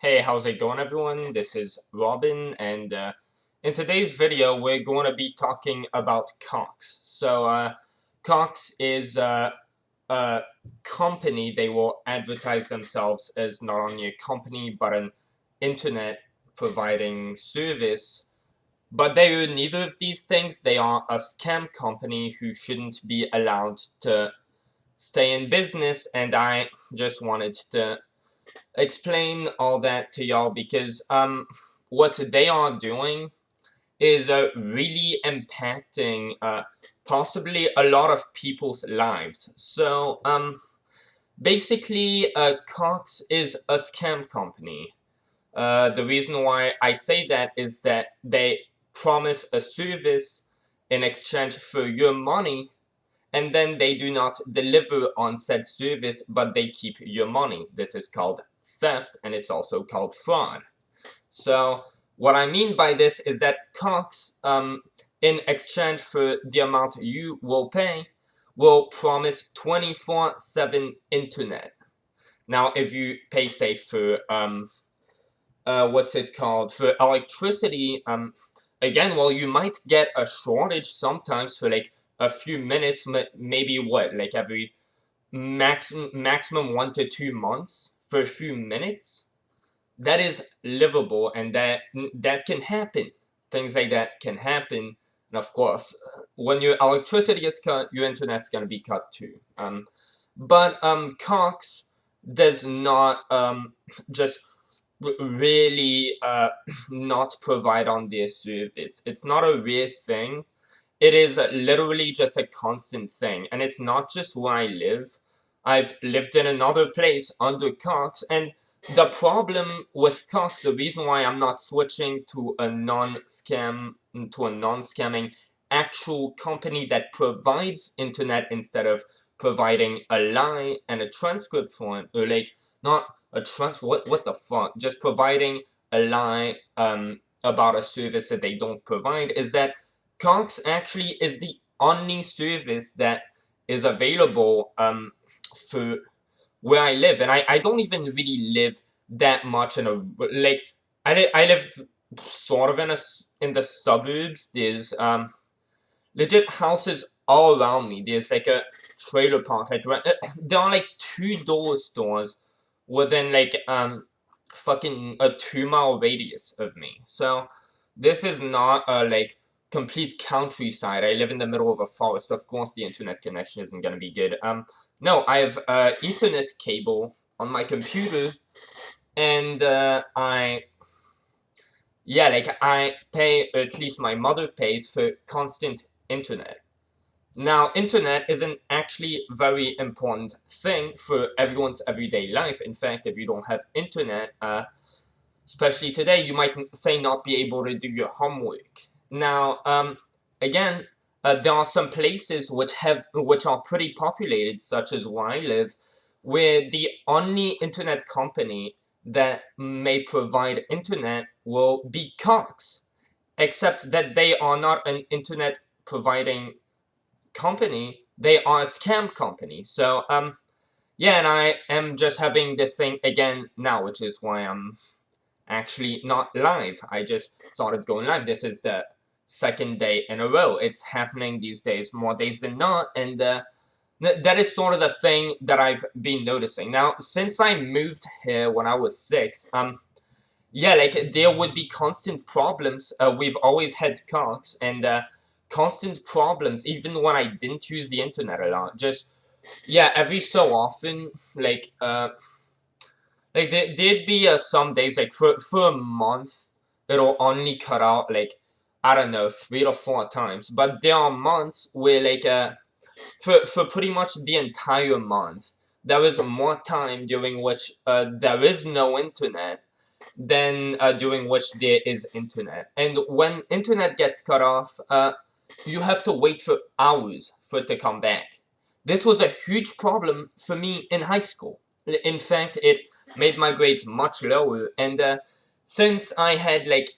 Hey, how's it going, everyone? This is Robin, and in today's video, we're going to be talking about COX. COX is a company. They will advertise themselves as not only a company but an internet providing service. But they are neither of these things. They are a scam company who shouldn't be allowed to stay in business, and I just wanted to explain all that to y'all because what they are doing is really impacting possibly a lot of people's lives. Basically, Cox is a scam company. The reason why I say that is that they promise a service in exchange for your money, and then they do not deliver on said service, but they keep your money. This is called theft, and it's also called fraud. So what I mean by this is that Cox, in exchange for the amount you will pay, will promise 24/7 internet. Now, if you pay, say, for what's it called, for electricity, again, well, you might get a shortage sometimes for like a few minutes, maybe what, like every maximum 1 to 2 months for a few minutes. That is livable, and that can happen. Things like that can happen, and of course, when your electricity is cut, your internet's gonna be cut too. But Cox does not just really not provide on their service. It's not a rare thing. It is literally just a constant thing, and it's not just where I live. I've lived in another place under Cox, and the problem with Cox, the reason why I'm not switching to a non-scamming actual company that provides internet instead of providing a lie and a transcript for it, or like not a what the fuck, just providing a lie about a service that they don't provide, is that Cox actually is the only service that is available for where I live, and I don't even really live that much in a like I live sort of in the suburbs. There's legit houses all around me. There's like a trailer park. Like there are like two dollar stores within like fucking a 2 mile radius of me. So this is not a like complete countryside. I live in the middle of a forest. Of course, the internet connection isn't gonna be good. No, I have Ethernet cable on my computer, and I pay, at least my mother pays, for constant internet. Now, internet is an actually very important thing for everyone's everyday life. In fact, if you don't have internet, especially today, you might say not be able to do your homework. Now, again, there are some places which are pretty populated, such as where I live, where the only internet company that may provide internet will be Cox, except that they are not an internet providing company, they are a scam company. So yeah, and I am just having this thing again now, which is why I'm actually not live. I just started going live. This is the second day in a row. It's happening these days, more days than not, and that is sort of the thing that I've been noticing. Now, since I moved here when I was 6, yeah, like there would be constant problems. We've always had Cox, and constant problems even when I didn't use the internet a lot. Just yeah, every so often, like there'd be some days like for a month it'll only cut out like I don't know 3 to 4 times, but there are months where like for pretty much the entire month there is more time during which there is no internet than during which there is internet. And when internet gets cut off, you have to wait for hours for it to come back. This was a huge problem for me in high school. In fact, it made my grades much lower, and since I had like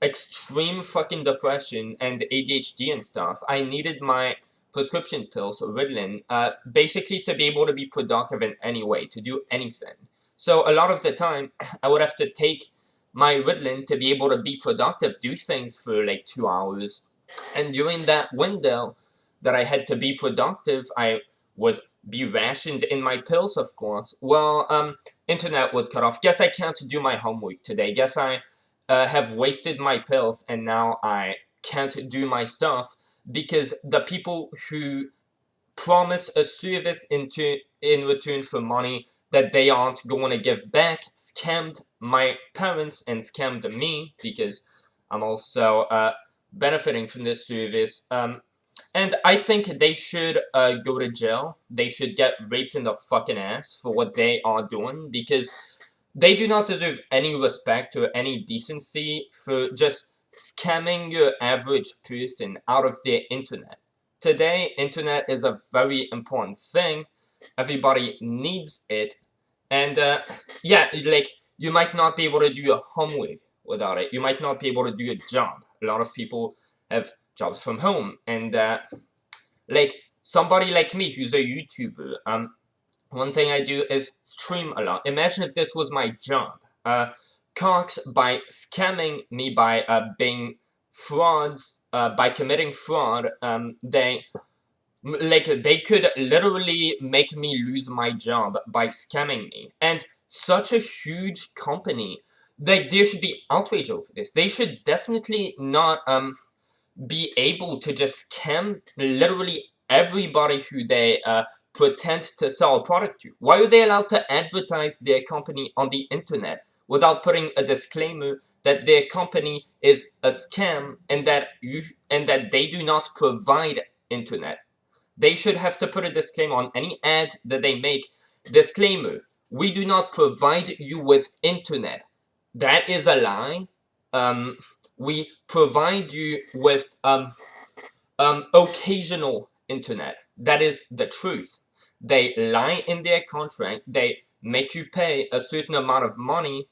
extreme fucking depression and ADHD and stuff, I needed my prescription pills, Ritalin, basically to be able to be productive in any way, to do anything. So a lot of the time, I would have to take my Ritalin to be able to be productive, do things for like 2 hours. And during that window that I had to be productive, I would be rationed in my pills, of course. Well, internet would cut off. Guess I can't do my homework today. Guess I have wasted my pills and now I can't do my stuff because the people who promise a service in return for money that they aren't going to give back scammed my parents and scammed me because I'm also benefiting from this service. And I think they should go to jail. They should get raped in the fucking ass for what they are doing because they do not deserve any respect or any decency for just scamming your average person out of their internet. Today, internet is a very important thing. Everybody needs it. And yeah, like, you might not be able to do your homework without it. You might not be able to do your job. A lot of people have jobs from home. And like, somebody like me who's a YouTuber, one thing I do is stream a lot. Imagine if this was my job. COX, by scamming me, by being frauds, by committing fraud, they could literally make me lose my job by scamming me. And such a huge company, there should be outrage over this. They should definitely not be able to just scam literally everybody who they pretend to sell a product to. Why are they allowed to advertise their company on the internet without putting a disclaimer that their company is a scam and that they do not provide internet? They should have to put a disclaimer on any ad that they make. Disclaimer: we do not provide you with internet. That is a lie. Um, we provide you with occasional internet. That is the truth. They lie in their contract. They make you pay a certain amount of money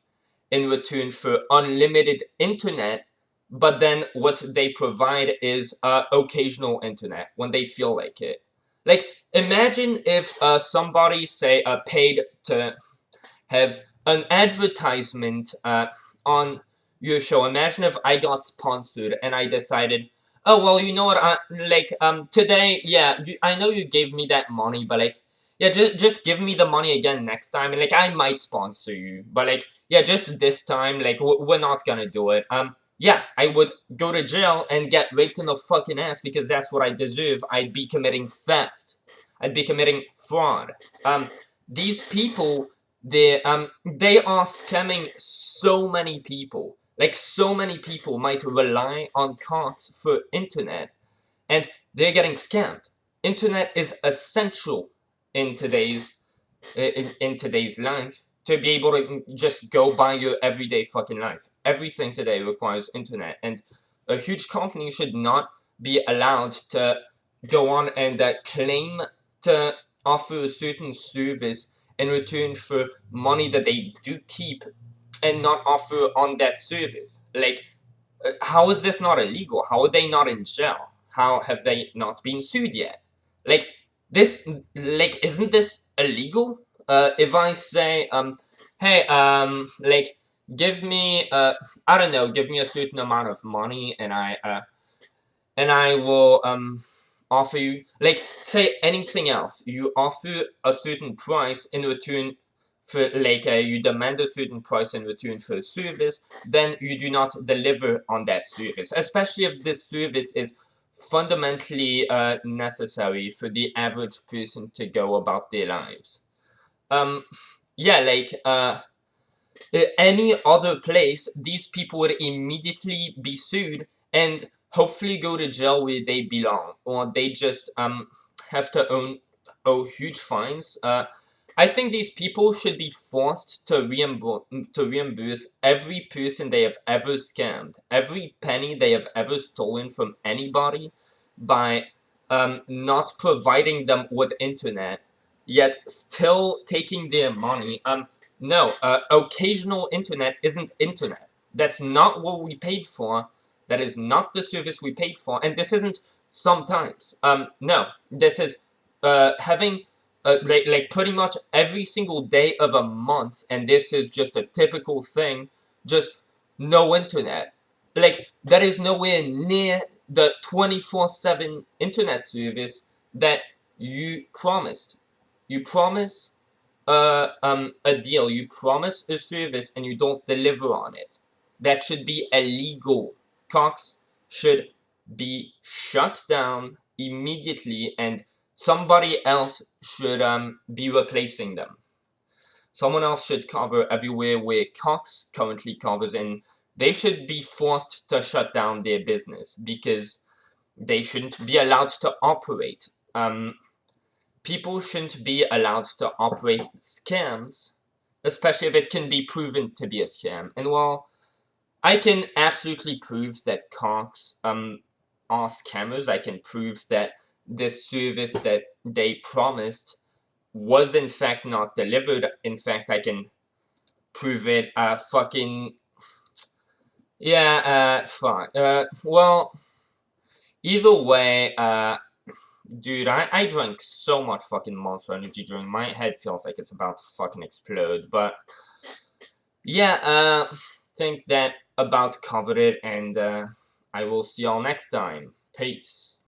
in return for unlimited internet, but then what they provide is occasional internet when they feel like it. Like, imagine if somebody, say, paid to have an advertisement on your show. Imagine if I got sponsored and I decided, oh well, you know what? Today, yeah, I know you gave me that money, but like, yeah, just give me the money again next time, and like I might sponsor you, but like, yeah, just this time, like we're not gonna do it. Yeah, I would go to jail and get raped in the fucking ass because that's what I deserve. I'd be committing theft. I'd be committing fraud. These people, they are scamming so many people. Like, so many people might rely on cards for internet, and they're getting scammed. Internet is essential in today's life to be able to just go by your everyday fucking life. Everything today requires internet, and a huge company should not be allowed to go on and claim to offer a certain service in return for money that they do keep and not offer on that service. Like, how is this not illegal? How are they not in jail? How have they not been sued yet? Like, this, like, isn't this illegal? If I say, hey, give me, I don't know, give me a certain amount of money, and I will, offer you, like, say anything else. You offer a certain price in return for, like, you demand a certain price in return for a service, then you do not deliver on that service, especially if this service is fundamentally necessary for the average person to go about their lives. Um, yeah, like, any other place, these people would immediately be sued and hopefully go to jail where they belong, or they just have to owe huge fines. I think these people should be forced to reimburse every person they have ever scammed, every penny they have ever stolen from anybody, by not providing them with internet, yet still taking their money. No, occasional internet isn't internet. That's not what we paid for. That is not the service we paid for. And this isn't sometimes. No, this is having like pretty much every single day of a month, and this is just a typical thing, just no internet. Like, that is nowhere near the 24/7 internet service that you promised. You promise a deal, you promise a service, and you don't deliver on it. That should be illegal. COX should be shut down immediately, and somebody else should be replacing them. Someone else should cover everywhere where COX currently covers, and they should be forced to shut down their business because they shouldn't be allowed to operate. People shouldn't be allowed to operate scams, especially if it can be proven to be a scam. And while I can absolutely prove that COX are scammers, I can prove that this service that they promised was in fact not delivered. In fact, I can prove it. Fine. Well, either way, dude, I drank so much fucking Monster Energy drink. My head feels like it's about to fucking explode. But yeah, think that about covered it, and I will see y'all next time. Peace.